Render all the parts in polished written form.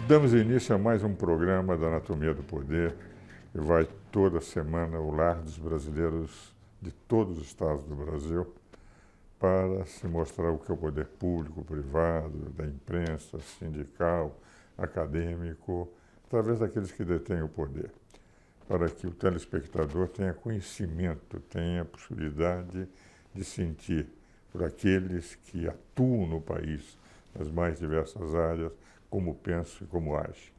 Damos início a mais um programa da Anatomia do Poder, que vai toda semana ao lar dos brasileiros de todos os estados do Brasil, para se mostrar o que é o poder público, privado, da imprensa, sindical, acadêmico, através daqueles que detêm o poder, para que o telespectador tenha conhecimento, tenha a possibilidade de sentir por aqueles que atuam no país, nas mais diversas áreas, como pensam e como agem.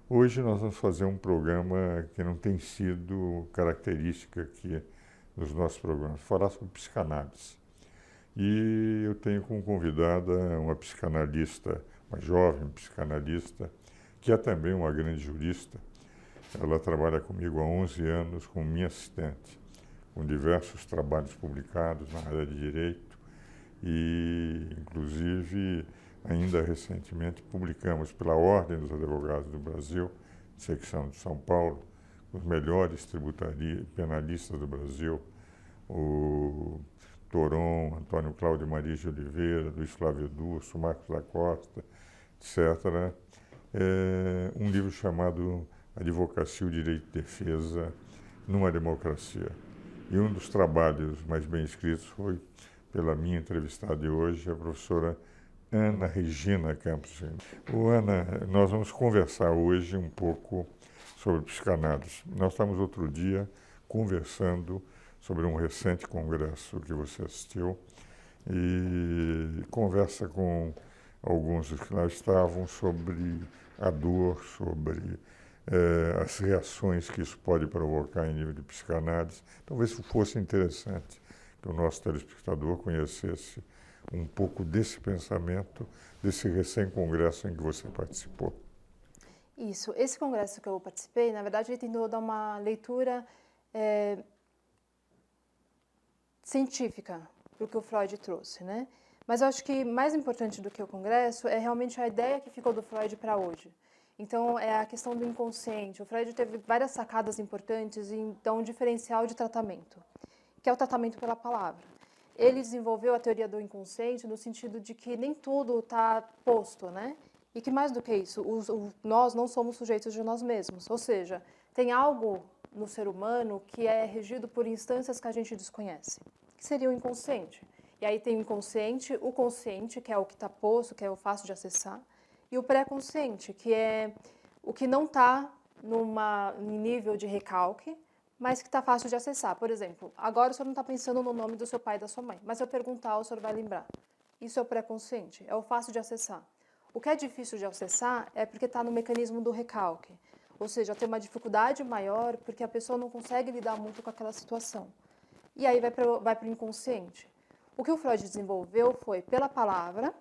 Hoje nós vamos fazer um programa que não tem sido característica aqui nos nossos programas, falar sobre psicanálise. E eu tenho como convidada uma psicanalista, uma jovem psicanalista, que é também uma grande jurista. Ela trabalha comigo há 11 anos como minha assistente, com diversos trabalhos publicados na área de direito e, inclusive, ainda recentemente publicamos pela Ordem dos Advogados do Brasil, secção de São Paulo, os melhores penalistas do Brasil, o Toron, Antônio Cláudio Maria de Oliveira, Luiz Flávio Durso, Marcos da Costa, etc. Um livro chamado Advocacia, o Direito de Defesa numa Democracia. E um dos trabalhos mais bem escritos foi pela minha entrevistada de hoje, a professora Ana Regina Campos. Ana, nós vamos conversar hoje um pouco sobre psicanálise. Nós estávamos outro dia conversando sobre um recente congresso que você assistiu e conversa com alguns dos que lá estavam sobre a dor, sobre as reações que isso pode provocar em nível de psicanálise. Talvez fosse interessante que o nosso telespectador conhecesse um pouco desse pensamento, desse recém-congresso em que você participou. Isso. Esse congresso que eu participei, na verdade, ele tentou dar uma leitura científica para o que o Freud trouxe, né? Mas eu acho que mais importante do que o congresso é realmente a ideia que ficou do Freud para hoje. Então, é a questão do inconsciente. O Freud teve várias sacadas importantes em dar um diferencial de tratamento, que é o tratamento pela palavra. Ele desenvolveu a teoria do inconsciente no sentido de que nem tudo está posto, né? E que mais do que isso, nós não somos sujeitos de nós mesmos. Ou seja, tem algo no ser humano que é regido por instâncias que a gente desconhece, que seria o inconsciente. E aí tem o consciente, que é o que está posto, que é o fácil de acessar, e o pré-consciente, que é o que não está em nível de recalque, mas que está fácil de acessar. Por exemplo, agora o senhor não está pensando no nome do seu pai e da sua mãe, mas se eu perguntar, o senhor vai lembrar. Isso é o pré-consciente, é o fácil de acessar. O que é difícil de acessar é porque está no mecanismo do recalque, ou seja, tem uma dificuldade maior porque a pessoa não consegue lidar muito com aquela situação. E aí vai para o inconsciente. O que o Freud desenvolveu foi, pela palavra,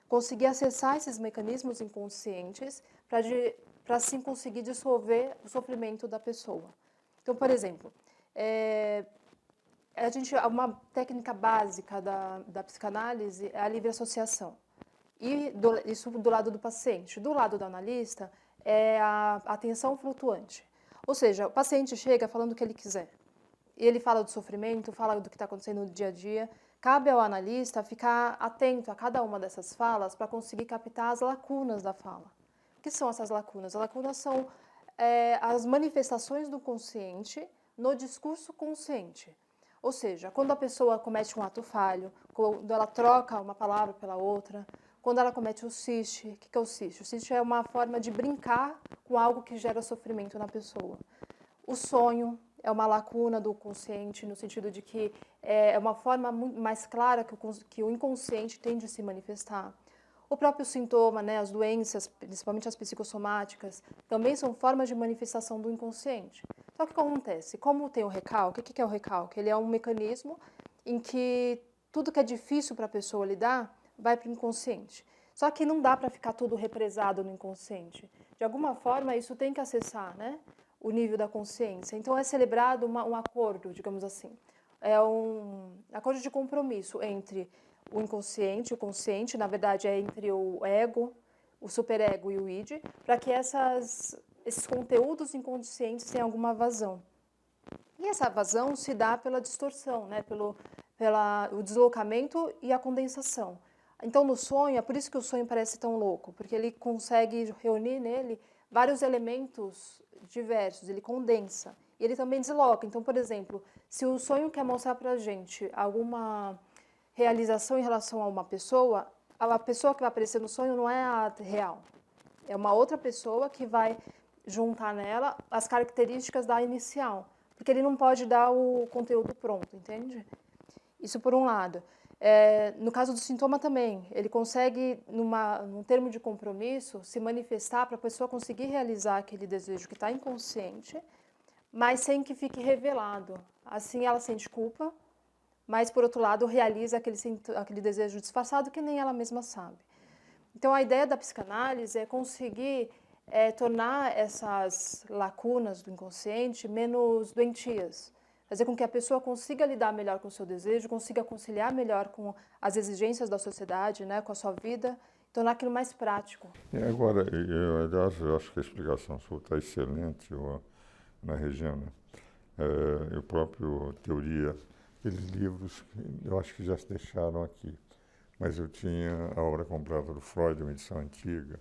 conseguir acessar esses mecanismos inconscientes para assim conseguir dissolver o sofrimento da pessoa. Então, por exemplo, uma técnica básica da psicanálise é a livre associação. E isso do lado do paciente. Do lado do analista é a atenção flutuante. Ou seja, o paciente chega falando o que ele quiser. Ele fala do sofrimento, fala do que está acontecendo no dia a dia. Cabe ao analista ficar atento a cada uma dessas falas para conseguir captar as lacunas da fala. O que são essas lacunas? As lacunas são as manifestações do consciente no discurso consciente. Ou seja, quando a pessoa comete um ato falho, quando ela troca uma palavra pela outra, quando ela comete o ciste. O que é o ciste? O ciste é uma forma de brincar com algo que gera sofrimento na pessoa. O sonho é uma lacuna do consciente, no sentido de que é uma forma mais clara que o inconsciente tem de se manifestar. O próprio sintoma, né, as doenças, principalmente as psicossomáticas, também são formas de manifestação do inconsciente. Então, o que acontece? Como tem o recalque, o que é o recalque? Ele é um mecanismo em que tudo que é difícil para a pessoa lidar vai para o inconsciente. Só que não dá para ficar tudo represado no inconsciente. De alguma forma, isso tem que acessar, né, o nível da consciência. Então, é celebrado um acordo, digamos assim. É um acordo de compromisso entre o inconsciente, o consciente, na verdade, é entre o ego, o superego e o id, para que esses conteúdos inconscientes tenham alguma vazão. E essa vazão se dá pela distorção, né, pelo deslocamento e a condensação. Então, no sonho, é por isso que o sonho parece tão louco, porque ele consegue reunir nele vários elementos diversos, ele condensa. E ele também desloca. Então, por exemplo, se o sonho quer mostrar para a gente alguma realização em relação a uma pessoa, a pessoa que vai aparecer no sonho não é a real. É uma outra pessoa que vai juntar nela as características da inicial. Porque ele não pode dar o conteúdo pronto, entende? Isso por um lado. No caso do sintoma também, ele consegue, num termo de compromisso, se manifestar para a pessoa conseguir realizar aquele desejo que está inconsciente, mas sem que fique revelado. Assim ela sente culpa, mas por outro lado realiza aquele desejo disfarçado que nem ela mesma sabe. Então a ideia da psicanálise é conseguir tornar essas lacunas do inconsciente menos doentias. Fazer com que a pessoa consiga lidar melhor com o seu desejo, consiga conciliar melhor com as exigências da sociedade, né, com a sua vida, tornar aquilo mais prático. Agora, aliás, eu acho que a explicação sua está excelente, na Regina. Eu próprio teoria, aqueles livros, eu acho que já se deixaram aqui. Mas eu tinha a obra completa do Freud, uma edição antiga,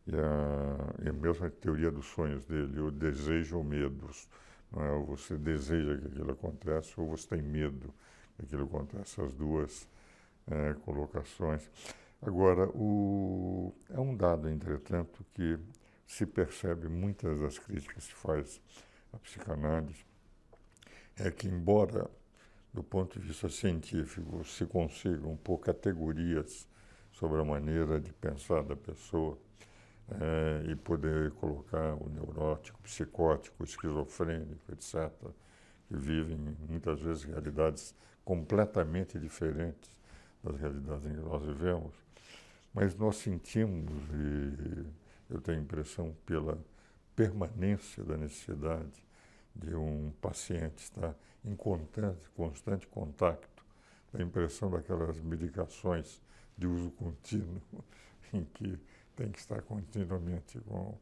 e a mesma teoria dos sonhos dele, o desejo ou medo. Não é? Ou você deseja que aquilo aconteça, ou você tem medo que aquilo aconteça, as duas colocações. Agora, é um dado, entretanto, que se percebe muitas das críticas que se faz à psicanálise, é que, embora do ponto de vista científico se consigam pôr categorias sobre a maneira de pensar da pessoa, e poder colocar o neurótico, psicótico, esquizofrênico, etc., que vivem muitas vezes realidades completamente diferentes das realidades em que nós vivemos, mas nós sentimos, e eu tenho a impressão pela permanência da necessidade de um paciente estar em constante contato, a impressão daquelas medicações de uso contínuo, em que tem que estar continuamente com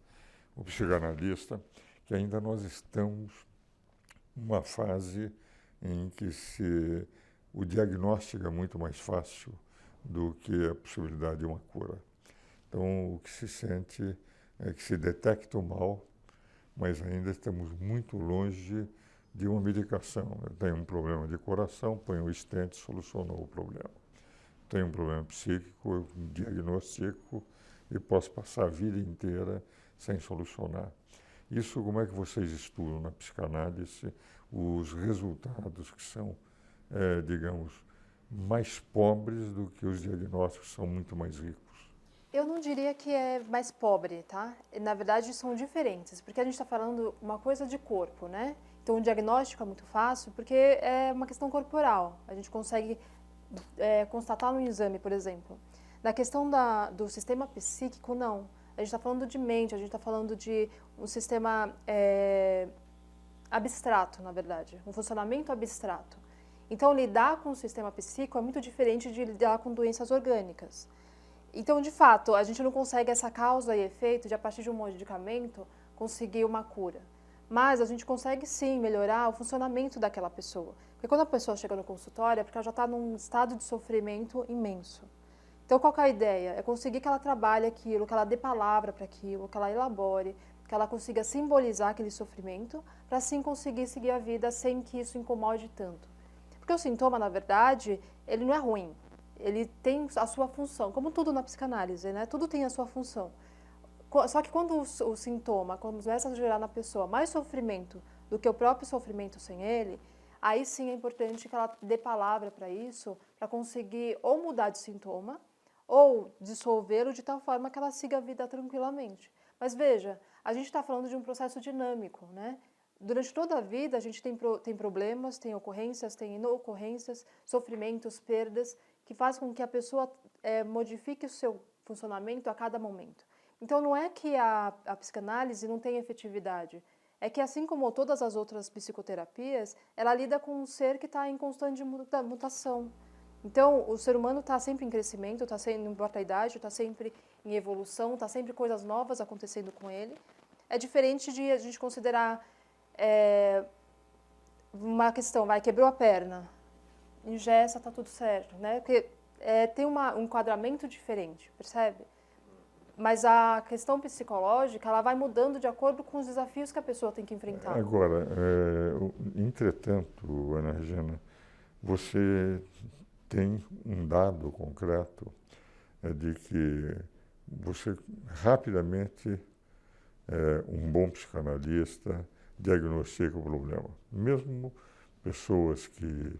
o psicanalista, que ainda nós estamos numa fase em que o diagnóstico é muito mais fácil do que a possibilidade de uma cura. Então, o que se sente é que se detecta o mal, mas ainda estamos muito longe de uma medicação. Eu tenho um problema de coração, ponho um stent, solucionou o problema. Tenho um problema psíquico, eu diagnostico e posso passar a vida inteira sem solucionar. Isso, como é que vocês estudam na psicanálise os resultados que são, digamos, mais pobres do que os diagnósticos são muito mais ricos? Eu não diria que é mais pobre, tá? Na verdade, são diferentes, porque a gente está falando uma coisa de corpo, né? Então, o diagnóstico é muito fácil, porque é uma questão corporal. A gente consegue constatar no exame, por exemplo. Na questão do sistema psíquico, não. A gente está falando de mente, a gente está falando de um sistema abstrato, na verdade, um funcionamento abstrato. Então, lidar com o sistema psíquico é muito diferente de lidar com doenças orgânicas. Então, de fato, a gente não consegue essa causa e efeito de, a partir de um medicamento, conseguir uma cura. Mas a gente consegue, sim, melhorar o funcionamento daquela pessoa. Porque quando a pessoa chega no consultório, é porque ela já está num estado de sofrimento imenso. Então, qual que é a ideia? É conseguir que ela trabalhe aquilo, que ela dê palavra para aquilo, que ela elabore, que ela consiga simbolizar aquele sofrimento, para assim conseguir seguir a vida sem que isso incomode tanto. Porque o sintoma, na verdade, ele não é ruim. Ele tem a sua função, como tudo na psicanálise, né? Tudo tem a sua função. Só que quando o sintoma começa a gerar na pessoa mais sofrimento do que o próprio sofrimento sem ele, aí sim é importante que ela dê palavra para isso, para conseguir ou mudar de sintoma, ou dissolvê-lo de tal forma que ela siga a vida tranquilamente. Mas veja, a gente está falando de um processo dinâmico, né? Durante toda a vida a gente tem problemas, tem ocorrências, tem inocorrências, sofrimentos, perdas, que faz com que a pessoa modifique o seu funcionamento a cada momento. Então não é que a psicanálise não tem efetividade, é que assim como todas as outras psicoterapias, ela lida com um ser que está em constante mutação. Então o ser humano está sempre em crescimento, não importa a idade, está sempre em evolução, está sempre coisas novas acontecendo com ele. É diferente de a gente considerar uma questão, quebrou a perna, engessa, está tudo certo, né? Porque tem um enquadramento diferente, percebe? Mas a questão psicológica, ela vai mudando de acordo com os desafios que a pessoa tem que enfrentar. Agora, entretanto, Ana Regina, você tem um dado concreto de que você rapidamente, um bom psicanalista, diagnostica o problema. Mesmo pessoas que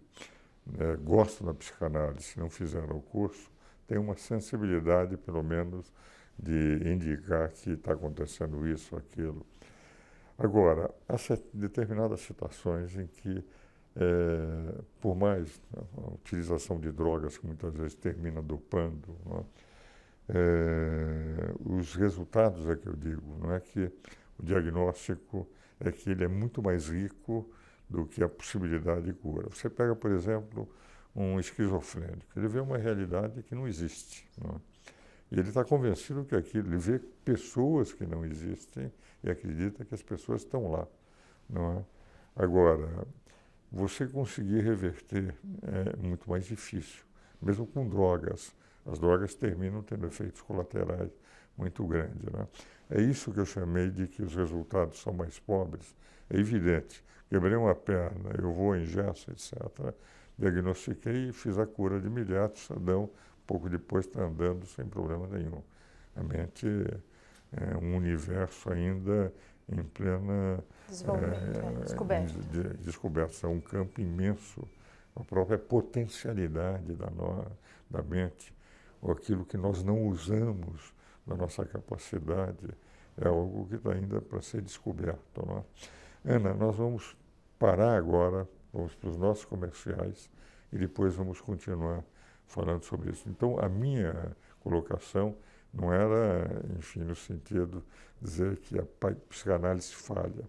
gostam da psicanálise, se não fizeram o curso, têm uma sensibilidade, pelo menos, de indicar que está acontecendo isso, aquilo. Agora, há determinadas situações em que, por mais a utilização de drogas que muitas vezes termina dopando, não é? Os resultados é que eu digo, não é que o diagnóstico é que ele é muito mais rico do que a possibilidade de cura. Você pega, por exemplo, um esquizofrênico, ele vê uma realidade que não existe, não é? E ele está convencido que aquilo, ele vê pessoas que não existem e acredita que as pessoas estão lá, não é? Agora, você conseguir reverter é muito mais difícil, mesmo com drogas. As drogas terminam tendo efeitos colaterais muito grandes, né? É isso que eu chamei de que os resultados são mais pobres. É evidente. Quebrei uma perna, eu vou, engesso, etc. Diagnostiquei e fiz a cura de imediato. Sadão, pouco depois, está andando sem problema nenhum. A mente é um universo ainda em plena descoberta. É um campo imenso. A própria potencialidade da mente, ou aquilo que nós não usamos da nossa capacidade, é algo que está ainda para ser descoberto, não é? Ana, nós vamos parar agora, vamos para os nossos comerciais e depois vamos continuar falando sobre isso. Então, a minha colocação não era, enfim, no sentido de dizer que a psicanálise falha,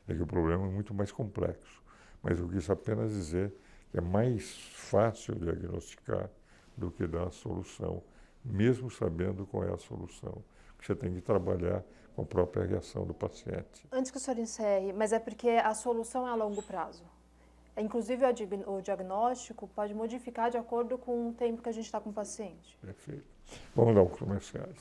é que o problema é muito mais complexo. Mas eu quis apenas dizer que é mais fácil diagnosticar do que dar a solução, mesmo sabendo qual é a solução. Você tem que trabalhar com a própria reação do paciente. Antes que o senhor encerre, mas é porque a solução é a longo prazo. Inclusive, o diagnóstico pode modificar de acordo com o tempo que a gente está com o paciente. Perfeito. Vamos lá, os comerciais.